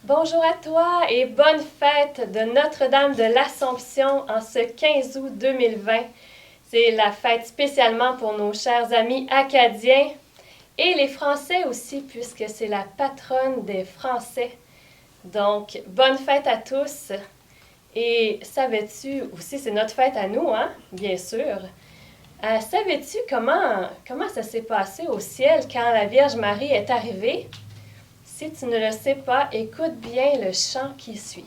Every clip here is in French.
Bonjour à toi et bonne fête de Notre-Dame de l'Assomption en ce 15 août 2020. C'est la fête spécialement pour nos chers amis acadiens et les Français aussi, puisque c'est la patronne des Français. Donc, bonne fête à tous. Et savais-tu, aussi c'est notre fête à nous, hein, bien sûr. Savais-tu comment ça s'est passé au ciel quand la Vierge Marie est arrivée? Si tu ne le sais pas, écoute bien le chant qui suit.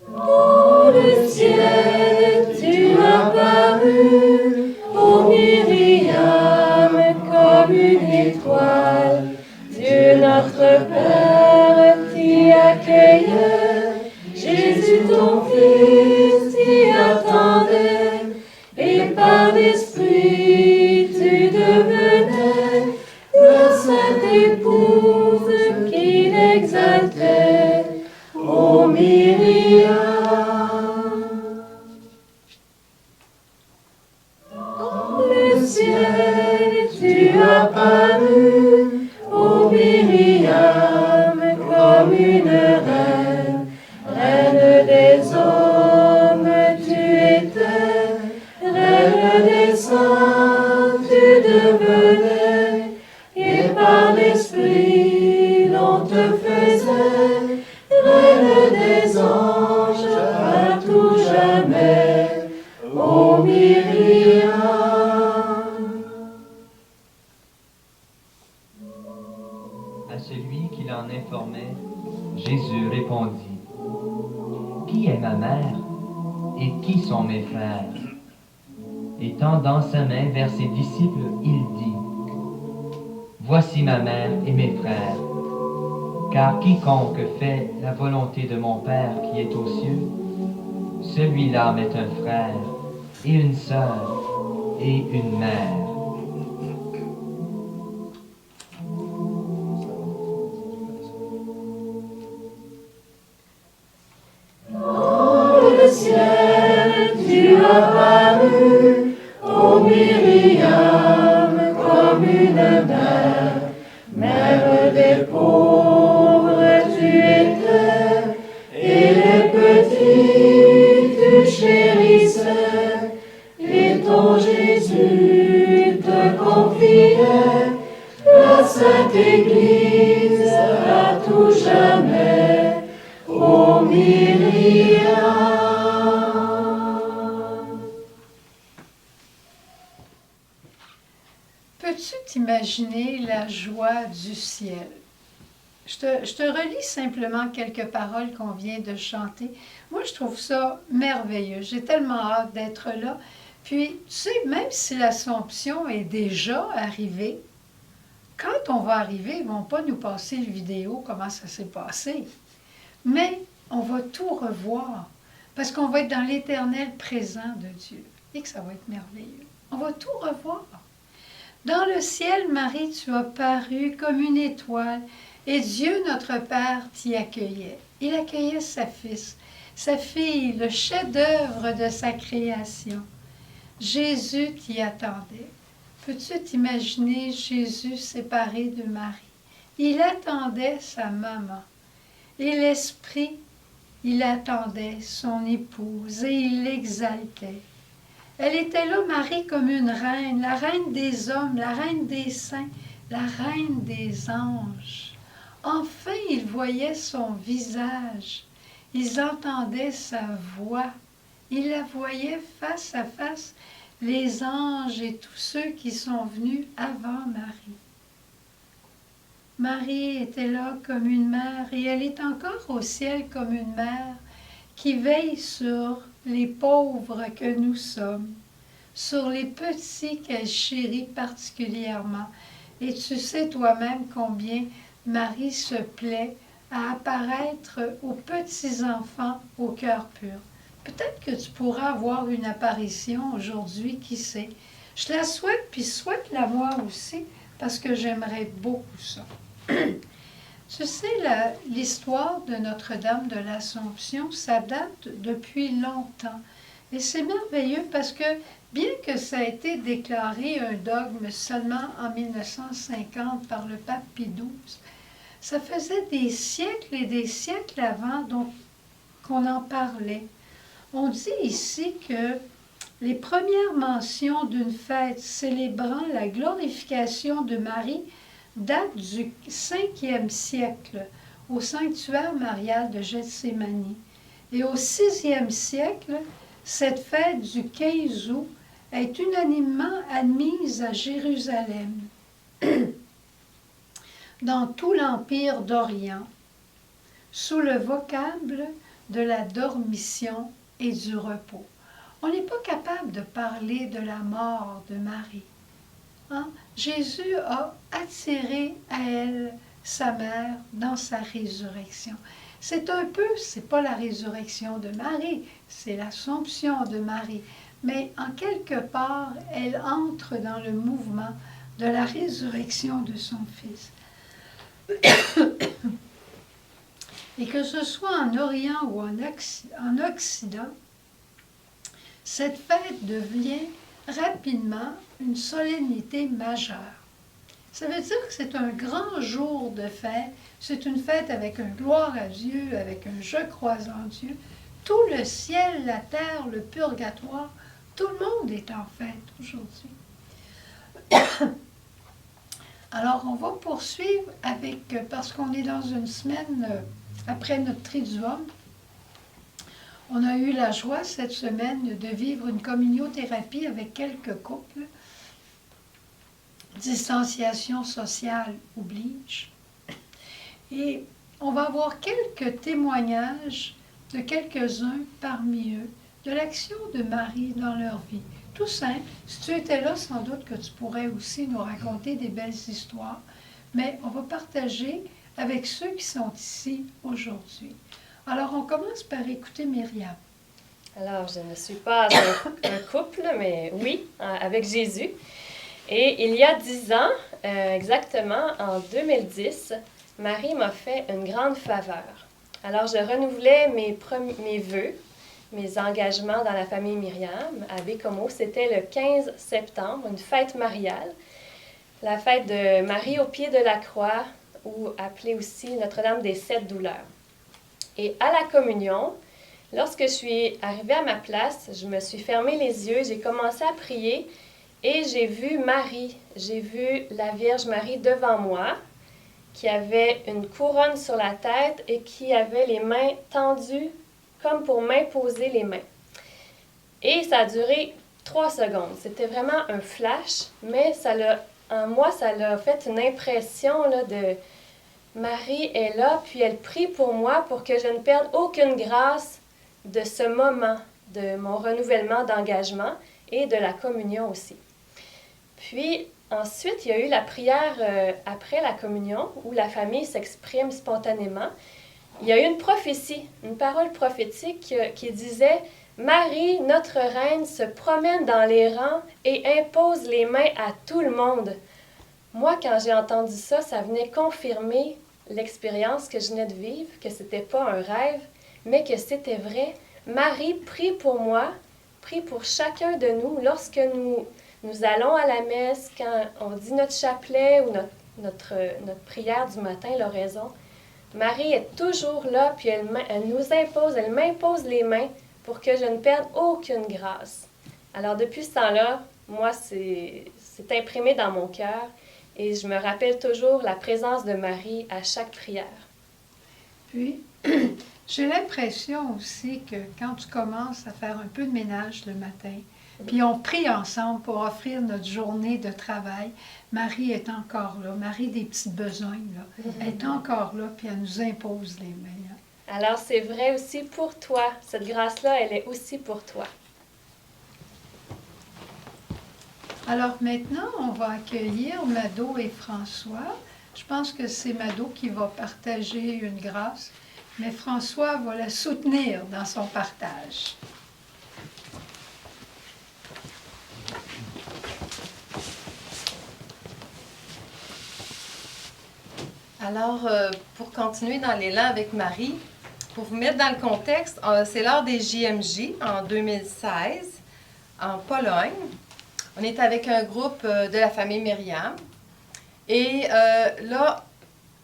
Dans le ciel, tu as paru, ô Myriam, comme une étoile. Dieu notre Père t'y accueillait, Jésus ton Fils t'y attendait, et par l'Esprit tu devenais la sainte épouse qu'il exaltait, ô Myriam. Dans le ciel tu as paru, ô Myriam, comme une reine, reine des hommes tu étais, reine des saints tu devenais, et par l'Esprit l'on te faisait reine des anges à tout jamais, ô Myriam. À celui qui l'en informait, Jésus répondit, « Qui est ma mère et qui sont mes frères? » Et tendant sa main vers ses disciples, il dit, « Voici ma mère et mes frères, car quiconque fait la volonté de mon Père qui est aux cieux, celui-là m'est un frère et une sœur et une mère. » Dans le ciel, tu as paru, ô Myriam, comme une mère, mère des pauvres tu étais, et les petits tu chérissais, et ton Jésus te confiait, la Sainte Église à tout jamais, ô Myriam. Peux-tu t'imaginer la joie du ciel? Je te relis simplement quelques paroles qu'on vient de chanter. Moi, je trouve ça merveilleux. J'ai tellement hâte d'être là. Puis, tu sais, même si l'Assomption est déjà arrivée, quand on va arriver, ils ne vont pas nous passer une vidéo, comment ça s'est passé. Mais on va tout revoir, parce qu'on va être dans l'éternel présent de Dieu, et que ça va être merveilleux. On va tout revoir. Dans le ciel, Marie, tu as paru comme une étoile, et Dieu, notre Père, t'y accueillait. Il accueillait sa fille, le chef-d'œuvre de sa création. Jésus t'y attendait. Peux-tu t'imaginer Jésus séparé de Marie? Il attendait sa maman. Et l'Esprit, il attendait son épouse et il l'exaltait. Elle était là, Marie, comme une reine, la reine des hommes, la reine des saints, la reine des anges. Enfin, ils voyaient son visage, ils entendaient sa voix, ils la voyaient face à face, les anges et tous ceux qui sont venus avant Marie. Marie était là comme une mère et elle est encore au ciel comme une mère qui veille sur les pauvres que nous sommes, sur les petits qu'elle chérit particulièrement. Et tu sais toi-même combien Marie se plaît à apparaître aux petits-enfants au cœur pur. Peut-être que tu pourras avoir une apparition aujourd'hui, qui sait. Je la souhaite, puis souhaite-la moi aussi, parce que j'aimerais beaucoup ça. Tu sais, l'histoire de Notre-Dame de l'Assomption, ça date depuis longtemps. Et c'est merveilleux parce que bien que ça a été déclaré un dogme seulement en 1950 par le pape Pie XII, ça faisait des siècles et des siècles avant qu'on en parlait. On dit ici que les premières mentions d'une fête célébrant la glorification de Marie datent du 5e siècle au sanctuaire marial de Gethsémani. Et au 6e siècle, cette fête du 15 août est unanimement admise à Jérusalem, dans tout l'Empire d'Orient, sous le vocable de la dormition et du repos. On n'est pas capable de parler de la mort de Marie. Hein? Jésus a attiré à elle sa mère dans sa résurrection. C'est un peu, c'est pas la résurrection de Marie, c'est l'Assomption de Marie. Mais en quelque part, elle entre dans le mouvement de la résurrection de son Fils. Et que ce soit en Orient ou en Occident, cette fête devient rapidement une solennité majeure. Ça veut dire que c'est un grand jour de fête, c'est une fête avec un gloire à Dieu, avec un je crois en Dieu. Tout le ciel, la terre, le purgatoire, tout le monde est en fête aujourd'hui. Alors, on va poursuivre parce qu'on est dans une semaine après notre Triduum. On a eu la joie cette semaine de vivre une communiothérapie avec quelques couples. Distanciation sociale oblige. Et on va avoir quelques témoignages de quelques-uns parmi eux de l'action de Marie dans leur vie. Tout simple. Si tu étais là, sans doute que tu pourrais aussi nous raconter des belles histoires. Mais on va partager avec ceux qui sont ici aujourd'hui. Alors, on commence par écouter Myriam. Alors, je ne suis pas un couple, mais oui, avec Jésus. Et il y a 10 ans, exactement en 2010, Marie m'a fait une grande faveur. Alors, je renouvelais mes vœux, mes engagements dans la famille Myriam à Bécomo. C'était le 15 septembre, une fête mariale, la fête de Marie au pied de la croix, ou appelée aussi Notre-Dame des 7 douleurs. Et à la communion, lorsque je suis arrivée à ma place, je me suis fermé les yeux, j'ai commencé à prier et j'ai vu Marie, j'ai vu la Vierge Marie devant moi, qui avait une couronne sur la tête et qui avait les mains tendues comme pour m'imposer les mains. Et ça a duré 3 secondes. C'était vraiment un flash, mais en moi, ça l'a fait une impression là, de... Marie est là, puis elle prie pour moi pour que je ne perde aucune grâce de ce moment, de mon renouvellement d'engagement et de la communion aussi. Puis ensuite, il y a eu la prière après la communion où la famille s'exprime spontanément. Il y a eu une prophétie, une parole prophétique qui disait « Marie, notre reine, se promène dans les rangs et impose les mains à tout le monde. » Moi, quand j'ai entendu ça, ça venait confirmer l'expérience que je venais de vivre, que ce n'était pas un rêve, mais que c'était vrai. Marie prie pour moi, prie pour chacun de nous lorsque nous allons à la messe, quand on dit notre chapelet ou notre prière du matin, l'oraison. Marie est toujours là, puis elle m'impose les mains pour que je ne perde aucune grâce. Alors depuis ce temps-là, moi, c'est imprimé dans mon cœur. Et je me rappelle toujours la présence de Marie à chaque prière. Puis, j'ai l'impression aussi que quand tu commences à faire un peu de ménage le matin, puis on prie ensemble pour offrir notre journée de travail, Marie est encore là, Marie des petits besognes, là, elle est encore là, puis elle nous impose les mains. Alors c'est vrai aussi pour toi, cette grâce-là, elle est aussi pour toi. Alors maintenant, on va accueillir Mado et François. Je pense que c'est Mado qui va partager une grâce, mais François va la soutenir dans son partage. Alors, pour continuer dans l'élan avec Marie, pour vous mettre dans le contexte, c'est lors des JMJ en 2016, en Pologne. On est avec un groupe de la famille Myriam. Et là,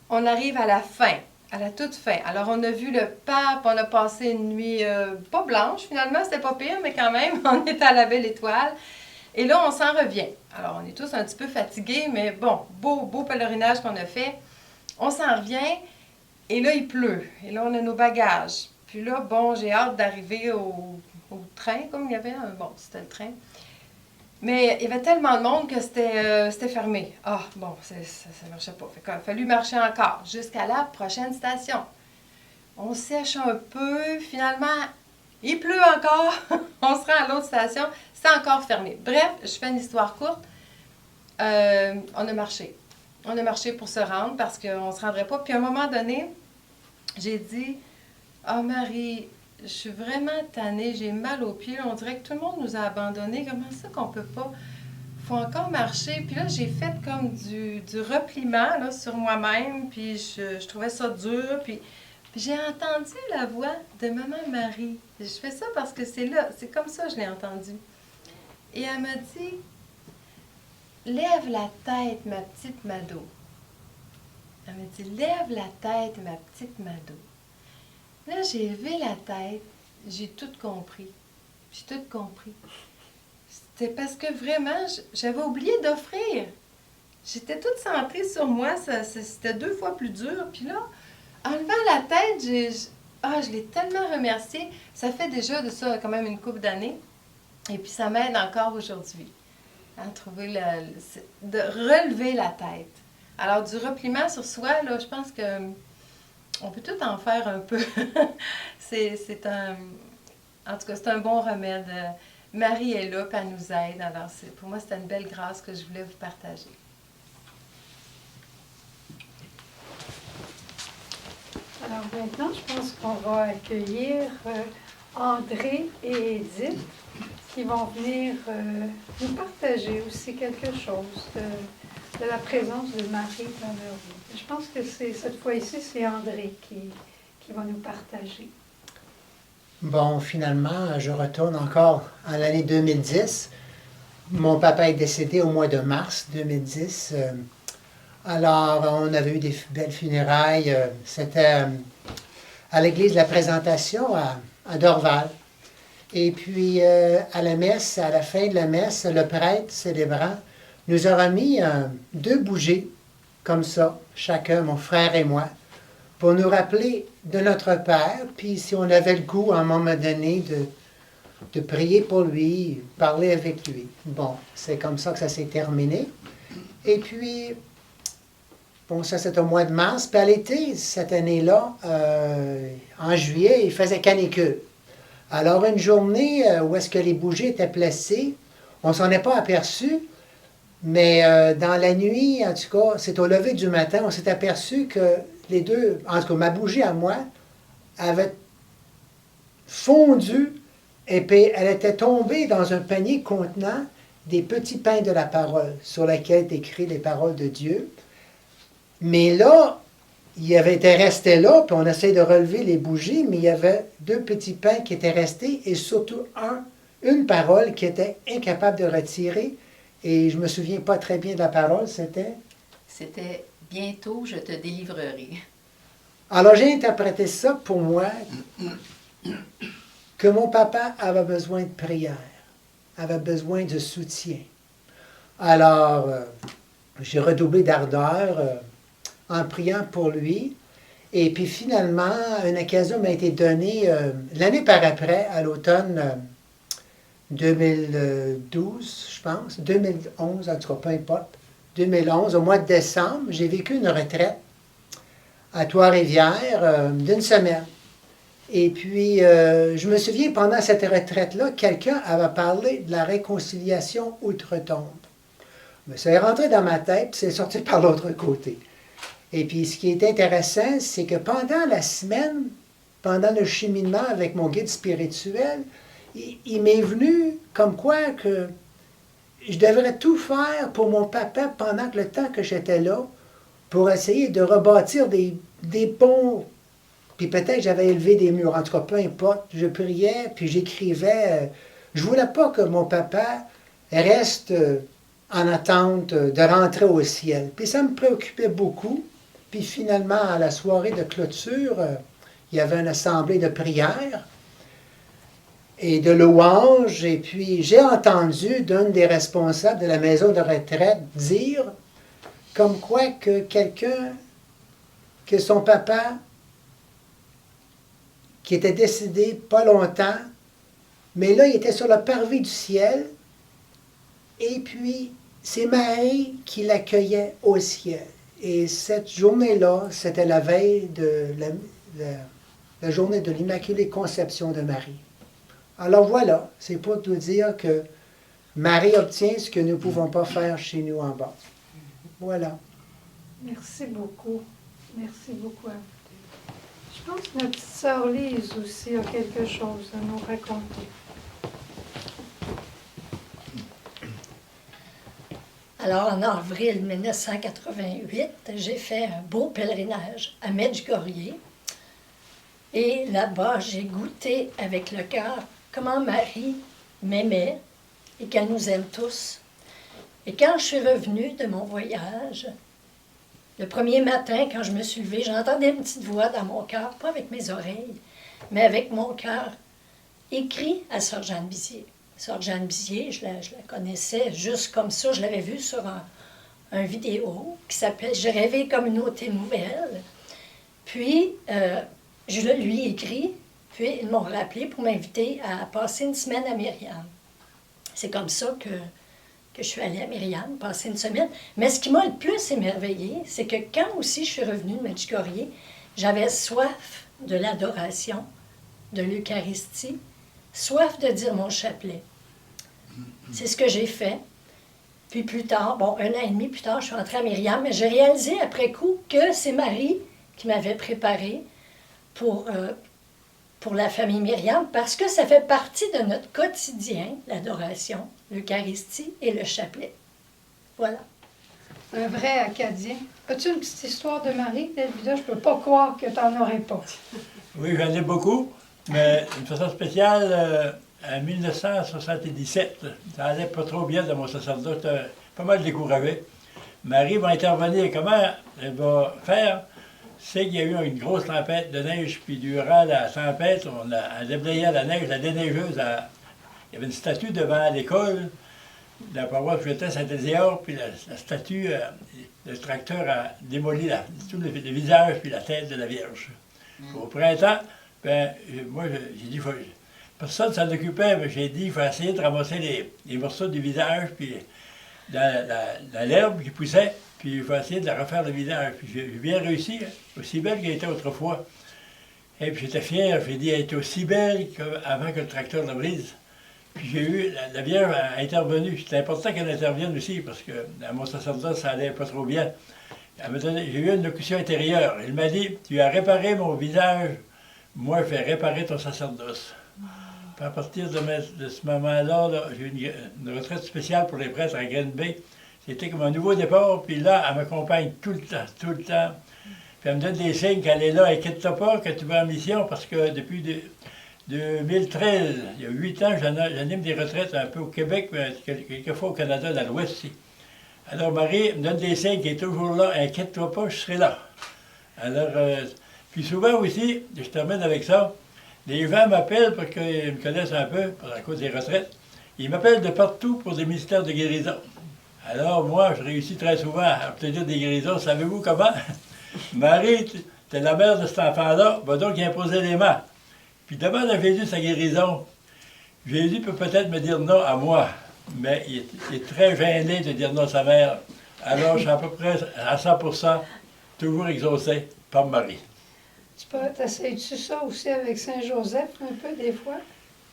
on arrive à la fin, à la toute fin. Alors, on a vu le pape, on a passé une nuit pas blanche, finalement, c'était pas pire, mais quand même, on était à la belle étoile. Et là, on s'en revient. Alors, on est tous un petit peu fatigués, mais bon, beau pèlerinage qu'on a fait. On s'en revient, et là, il pleut. Et là, on a nos bagages. Puis là, bon, j'ai hâte d'arriver au train, comme il y avait. Bon, c'était le train. Mais il y avait tellement de monde que c'était fermé. Ah, bon, ça ne marchait pas. Fait qu'il a fallu marcher encore jusqu'à la prochaine station. On sèche un peu. Finalement, il pleut encore. On se rend à l'autre station. C'est encore fermé. Bref, je fais une histoire courte. On a marché. On a marché pour se rendre parce qu'on ne se rendrait pas. Puis à un moment donné, j'ai dit, « Ah, Marie, je suis vraiment tannée, j'ai mal aux pieds. On dirait que tout le monde nous a abandonnés. Comment ça qu'on peut pas? Il faut encore marcher. » Puis là, j'ai fait comme du repliement là, sur moi-même. Puis je trouvais ça dur. Puis j'ai entendu la voix de Maman Marie. Je fais ça parce que c'est là, c'est comme ça que je l'ai entendu. Et elle m'a dit, « Lève la tête, ma petite Mado. » Elle m'a dit, « Lève la tête, ma petite Mado. » Là, j'ai levé la tête, j'ai tout compris. J'ai tout compris. C'était parce que vraiment, j'avais oublié d'offrir. J'étais toute centrée sur moi, c'était 2 fois plus dur. Puis là, en levant la tête, je l'ai tellement remercié. Ça fait déjà de ça quand même une couple d'années. Et puis ça m'aide encore aujourd'hui à trouver de relever la tête. Alors, du repliement sur soi, là, je pense que on peut tout en faire un peu. En tout cas, c'est un bon remède. Marie est là, puis elle nous aide. Alors, pour moi, c'était une belle grâce que je voulais vous partager. Alors maintenant, je pense qu'on va accueillir André et Edith qui vont venir nous partager aussi quelque chose de la présence de Marie dans leur vie. Je pense que cette fois-ci, c'est André qui va nous partager. Bon, finalement, je retourne encore à l'année 2010. Mon papa est décédé au mois de mars 2010. Alors, on avait eu des belles funérailles. C'était à l'église de la Présentation à Dorval. Et puis, à la messe, à la fin de la messe, le prêtre célébrant nous a remis 2 bougies, comme ça, chacun, mon frère et moi, pour nous rappeler de notre Père, puis si on avait le goût, à un moment donné, de prier pour lui, parler avec lui. Bon, c'est comme ça que ça s'est terminé. Et puis, bon, ça c'est au mois de mars. Puis à l'été, cette année-là, en juillet, il faisait canicule. Alors, une journée où est-ce que les bougies étaient placées, on ne s'en est pas aperçu, mais dans la nuit, en tout cas, c'est au lever du matin, on s'est aperçu que les deux, en tout cas, ma bougie à moi, avait fondu et puis elle était tombée dans un panier contenant des petits pains de la parole sur lesquels est écrit les paroles de Dieu. Mais là, il était resté là, puis on essaie de relever les bougies, mais il y avait 2 petits pains qui étaient restés et surtout une parole qui était incapable de retirer. Et je ne me souviens pas très bien de la parole, c'était? C'était « Bientôt, je te délivrerai ». Alors j'ai interprété ça pour moi, que mon papa avait besoin de prière, avait besoin de soutien. Alors, j'ai redoublé d'ardeur en priant pour lui. Et puis finalement, une occasion m'a été donnée l'année par après, à l'automne 2012, je pense, 2011, en tout cas, peu importe, 2011, au mois de décembre, j'ai vécu une retraite à Trois-Rivières d'une semaine. Et puis, je me souviens, pendant cette retraite-là, quelqu'un avait parlé de la réconciliation outre-tombe. Mais ça est rentré dans ma tête, puis c'est sorti par l'autre côté. Et puis, ce qui est intéressant, c'est que pendant la semaine, pendant le cheminement avec mon guide spirituel, il m'est venu comme quoi que je devrais tout faire pour mon papa pendant le temps que j'étais là, pour essayer de rebâtir des ponts Puis peut-être j'avais élevé des murs. En tout cas, peu importe. Je priais, puis j'écrivais. Je voulais pas que mon papa reste en attente de rentrer au ciel. Puis ça me préoccupait beaucoup. Puis finalement, à la soirée de clôture, il y avait une assemblée de prière et de louanges. Et puis j'ai entendu d'un des responsables de la maison de retraite dire comme quoi que quelqu'un, que son papa, qui était décédé pas longtemps, mais là, il était sur le parvis du ciel, et puis c'est Marie qui l'accueillait au ciel. Et cette journée-là, c'était la veille de la journée de l'Immaculée Conception de Marie. Alors voilà, c'est pour nous dire que Marie obtient ce que nous ne pouvons pas faire chez nous en bas. Voilà. Merci beaucoup. Merci beaucoup à vous. Je pense que notre petite sœur Lise aussi a quelque chose à nous raconter. Alors, en avril 1988, j'ai fait un beau pèlerinage à Medjugorje. Et là-bas, j'ai goûté avec le cœur comment Marie m'aimait et qu'elle nous aime tous. Et quand je suis revenue de mon voyage, le premier matin, quand je me suis levée, j'entendais une petite voix dans mon cœur, pas avec mes oreilles, mais avec mon cœur, écrit à Sœur Jeanne Bizier. Sœur Jeanne Bizier, je la connaissais juste comme ça, je l'avais vue sur un vidéo qui s'appelle « J'ai rêvé communauté nouvelle ». Puis, je le lui ai écrit, puis ils m'ont rappelé pour m'inviter à passer une semaine à Myriam. C'est comme ça que je suis allée à Myriam, passer une semaine. Mais ce qui m'a le plus émerveillée, c'est que quand aussi je suis revenue de Medjugorje, j'avais soif de l'adoration, de l'Eucharistie, soif de dire mon chapelet. C'est ce que j'ai fait. Puis plus tard, bon, 1 an et demi plus tard, je suis entrée à Myriam, mais j'ai réalisé après coup que c'est Marie qui m'avait préparée pour la famille Myriam, parce que ça fait partie de notre quotidien, l'adoration, l'Eucharistie et le chapelet. Voilà. Un vrai Acadien. As-tu une petite histoire de Marie, Elvida? Je ne peux pas croire que tu n'en aurais pas. Oui, j'en ai beaucoup, mais une façon spéciale, en 1977, ça allait pas trop bien dans mon sacerdoce, j'étais pas mal découragé. Marie va intervenir. Comment elle va faire? C'est qu'il y a eu une grosse tempête de neige, puis durant la tempête, on déblayait la neige, la déneigeuse. Il y avait une statue devant l'école de la paroisse où j'étais, Saint-Ézéor, puis la statue, le tracteur a démoli tout le visage puis la tête de la Vierge. Au printemps, ben, moi, j'ai dit, personne ne s'en occupait, mais j'ai dit, il faut essayer de ramasser les morceaux du visage, puis l'herbe qui poussait, puis il faut essayer de refaire le visage. Puis j'ai bien réussi, hein, aussi belle qu'elle était autrefois. Et puis j'étais fier, j'ai dit, elle était aussi belle qu'avant que le tracteur la brise. Puis j'ai eu, la Vierge a intervenu. C'était important qu'elle intervienne aussi, parce que à mon sacerdoce, ça allait pas trop bien. J'ai eu une locution intérieure. Elle m'a dit, tu as réparé mon visage, moi je vais réparer ton sacerdoce. Puis à partir de ce moment-là, j'ai eu une retraite spéciale pour les prêtres à Green Bay. C'était comme un nouveau départ, puis là, elle m'accompagne tout le temps, tout le temps. Puis elle me donne des signes qu'elle est là, inquiète-toi pas, que tu vas en mission, parce que depuis 2013, il y a 8 ans, j'anime des retraites un peu au Québec, mais quelquefois au Canada, dans l'Ouest aussi. Alors Marie me donne des signes qu'elle est toujours là, inquiète-toi pas, je serai là. Alors, puis souvent aussi, je termine avec ça, les gens m'appellent parce qu'ils me connaissent un peu, à cause des retraites, ils m'appellent de partout pour des ministères de guérison. Alors moi, je réussis très souvent à obtenir des guérisons. Savez-vous comment? Marie, tu es la mère de cet enfant-là, va donc y imposer les mains. Puis demande à Jésus sa guérison. Jésus peut peut-être me dire non à moi, mais il est très gêné de dire non à sa mère. Alors je suis à peu près à 100% toujours exaucé par Marie. T'essayes-tu ça aussi avec Saint-Joseph un peu des fois?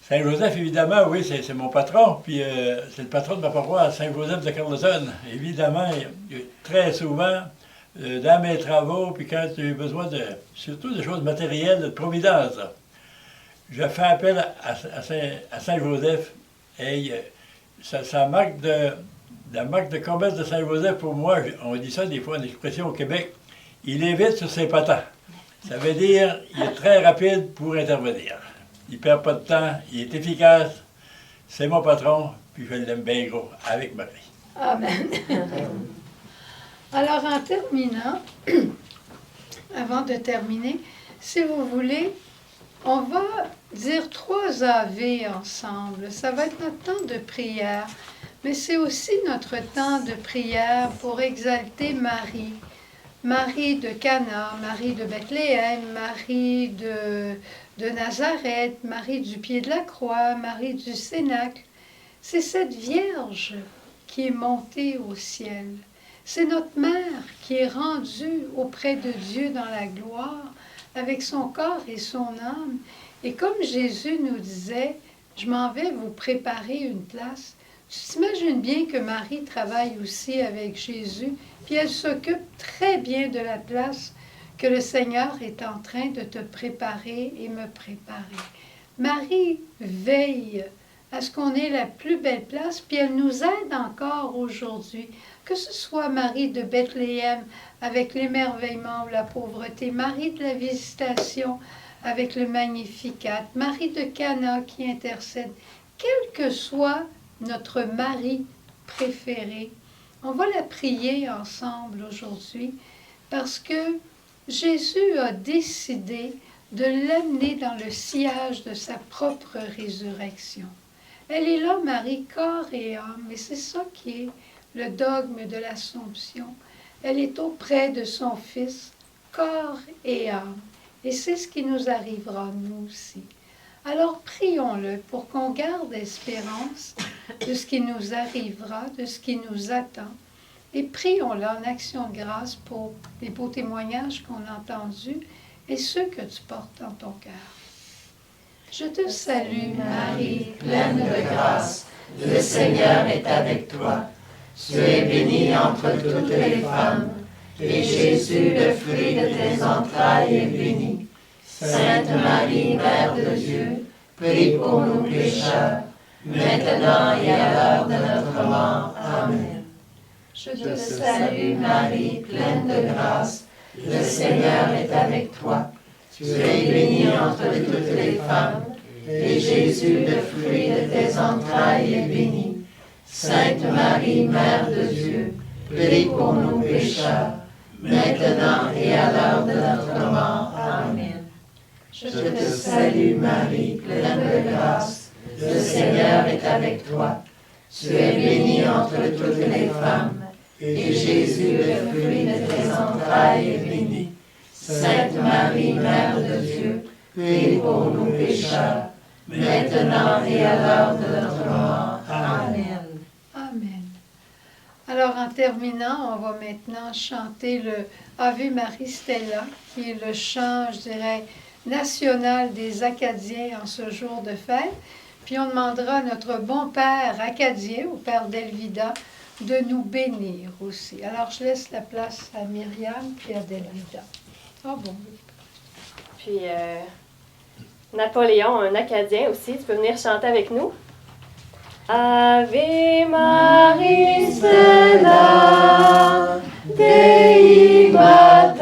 Saint-Joseph, évidemment, oui, c'est mon patron, puis c'est le patron de ma paroisse, Saint-Joseph de Carleton. Évidemment, très souvent, dans mes travaux, puis quand j'ai besoin surtout de choses matérielles, de providence, je fais appel à Saint-Joseph, et la marque de commerce de Saint-Joseph, pour moi, on dit ça des fois, une expression au Québec, il est vite sur ses patins. Ça veut dire qu'il est très rapide pour intervenir. Il ne perd pas de temps, il est efficace. C'est mon patron, puis je l'aime bien gros, avec Marie. Amen. Alors, en terminant, avant de terminer, si vous voulez, on va dire 3 Ave ensemble. Ça va être notre temps de prière, mais c'est aussi notre temps de prière pour exalter Marie. Marie de Cana, Marie de Bethléem, Marie de Nazareth, Marie du pied de la croix, Marie du Cénacle. C'est cette Vierge qui est montée au ciel. C'est notre mère qui est rendue auprès de Dieu dans la gloire, avec son corps et son âme. Et comme Jésus nous disait, je m'en vais vous préparer une place, tu t'imagines bien que Marie travaille aussi avec Jésus, puis elle s'occupe très bien de la place que le Seigneur est en train de te préparer et me préparer. Marie veille à ce qu'on ait la plus belle place, puis elle nous aide encore aujourd'hui. Que ce soit Marie de Bethléem avec l'émerveillement ou la pauvreté, Marie de la Visitation avec le Magnificat, Marie de Cana qui intercède, quel que soit notre Marie préférée, on va la prier ensemble aujourd'hui parce que Jésus a décidé de l'amener dans le sillage de sa propre résurrection. Elle est là, Marie, corps et âme, et c'est ça qui est le dogme de l'Assomption. Elle est auprès de son Fils, corps et âme, et c'est ce qui nous arrivera, nous aussi. Alors prions-le pour qu'on garde espérance de ce qui nous arrivera, de ce qui nous attend, et prions-le en action de grâce pour les beaux témoignages qu'on a entendus et ceux que tu portes dans ton cœur. Je te salue, Marie, pleine de grâce, le Seigneur est avec toi. Tu es bénie entre toutes les femmes, et Jésus, le fruit de tes entrailles, est béni. Sainte Marie, Mère de Dieu, prie pour nous pécheurs, maintenant et à l'heure de notre mort. Amen. Je te salue, Marie, pleine de grâce, le Seigneur est avec toi. Tu es bénie entre toutes les femmes, et Jésus, le fruit de tes entrailles, est béni. Sainte Marie, Mère de Dieu, prie pour nous pécheurs, maintenant et à l'heure de notre mort. Amen. Je te salue, Marie, pleine de grâce, le Seigneur est avec toi. Tu es bénie entre toutes les femmes, et Jésus, le fruit de tes entrailles, est béni. Sainte Marie, Mère de Dieu, prie pour nous pécheurs, maintenant et à l'heure de notre mort. Amen. Amen. Alors, en terminant, on va maintenant chanter le Ave Marie Stella, qui est le chant, je dirais, national des Acadiens en ce jour de fête. Puis on demandera à notre bon père acadien, au père Delvida, de nous bénir aussi. Alors, je laisse la place à Myriam puis à Delvida. Ah bon. Puis Napoléon, un Acadien aussi, tu peux venir chanter avec nous. Ave Maris Stella, Dei Mater.